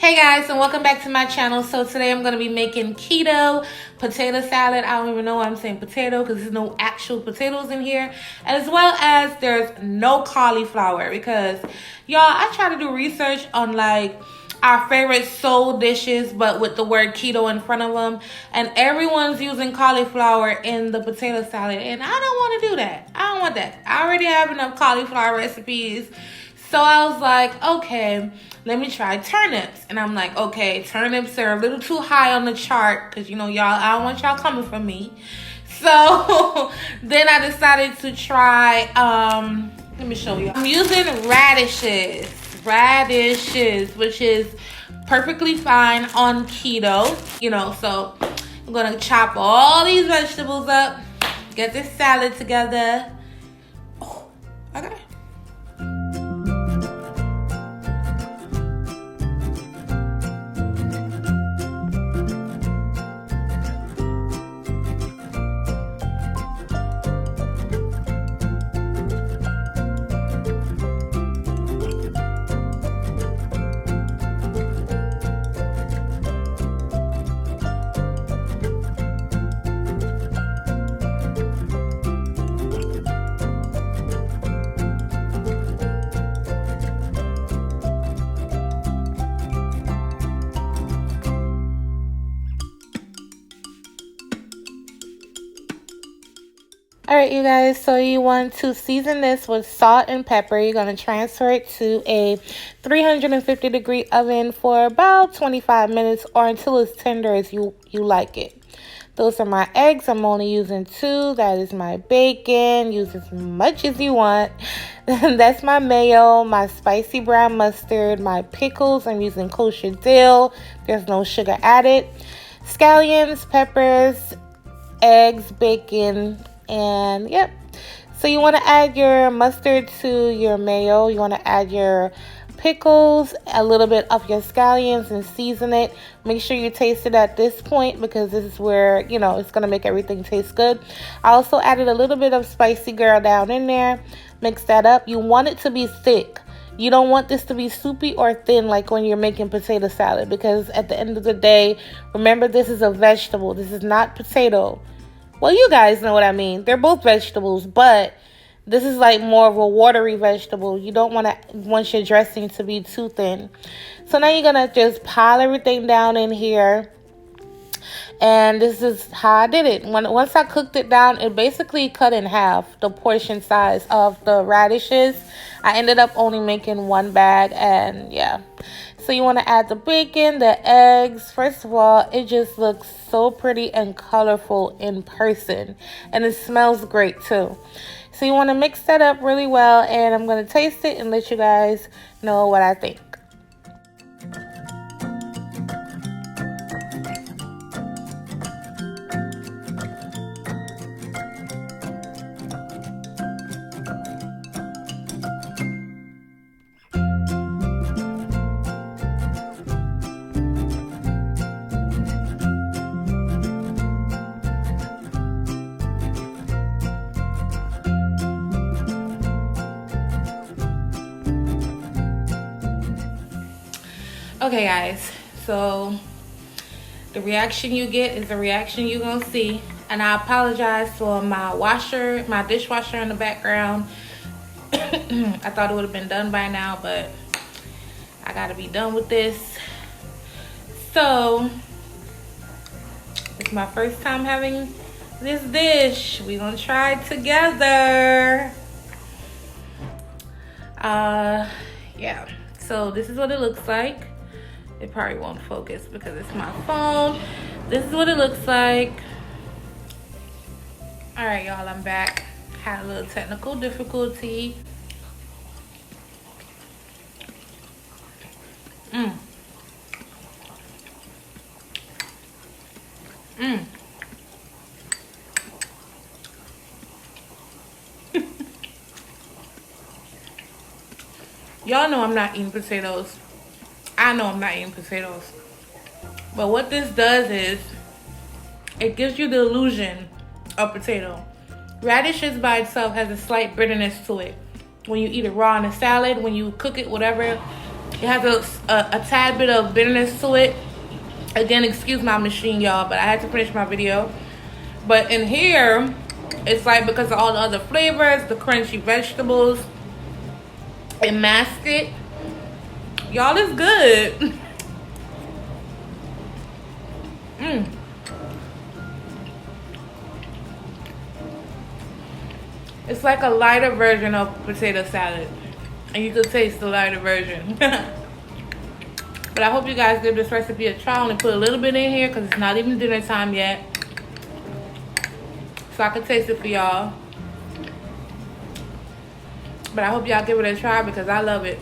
Hey guys, and welcome back to my channel. So today I'm going to be making keto potato salad. I don't even know why I'm saying potato because there's no actual potatoes in here. As well as there's no cauliflower because, y'all, I try to do research on like our favorite soul dishes but with the word keto in front of them. And everyone's using cauliflower in the potato salad. And I don't want to do that. I don't want that. I already have enough cauliflower recipes. So I was like, okay, let me try turnips. And I'm like, okay, turnips are a little too high on the chart because, you know, y'all, I don't want y'all coming for me. So then I decided to try, let me show you. I'm using radishes, which is perfectly fine on keto, you know. So I'm going to chop all these vegetables up, get this salad together. Oh, okay. Alright, you guys, so you want to season this with salt and pepper. You're going to transfer it to a 350-degree oven for about 25 minutes or until it's tender as you like it. Those are my eggs. I'm only using 2. That is my bacon. Use as much as you want. That's my mayo, my spicy brown mustard, my pickles. I'm using kosher dill. There's no sugar added. Scallions, peppers, eggs, bacon, and yep. So you want to add your mustard to your mayo. You want to add your pickles, a little bit of your scallions, and season it. Make sure you taste it at this point because this is where, you know, it's going to make everything taste good. I also added a little bit of spicy girl down in there. Mix that up. You want it to be thick. You don't want this to be soupy or thin like when you're making potato salad because at the end of the day, remember, this is a vegetable. This is not potato. Well, you guys know what I mean. They're both vegetables, but this is like more of a watery vegetable. You don't want your dressing to be too thin. So now you're going to just pile everything down in here. And this is how I did it. Once I cooked it down, it basically cut in half the portion size of the radishes. I ended up only making 1 bag, and yeah. So you want to add the bacon, the eggs. First of all, it just looks so pretty and colorful in person. And it smells great too. So you want to mix that up really well. And I'm going to taste it and let you guys know what I think. Okay, guys, so the reaction you get is the reaction you're gonna see. And I apologize for my dishwasher in the background. I thought it would have been done by now, but I gotta be done with this. So it's my first time having this dish. We're gonna try it together. Yeah, so this is what it looks like. It probably won't focus because it's my phone. This is what it looks like. All right, y'all, I'm back. Had a little technical difficulty. Y'all know I'm not eating potatoes. I know I'm not eating potatoes. But what this does is it gives you the illusion of potato. Radishes by itself has a slight bitterness to it. When you eat it raw in a salad, when you cook it, whatever, It has a tad bit of bitterness to it. Again, excuse my machine, y'all, but I had to finish my video. But in here, it's like because of all the other flavors, the crunchy vegetables, it masked it. Y'all, it's good. It's like a lighter version of potato salad. And you can taste the lighter version. But I hope you guys give this recipe a try. I only put a little bit in here because it's not even dinner time yet. So I can taste it for y'all. But I hope y'all give it a try because I love it.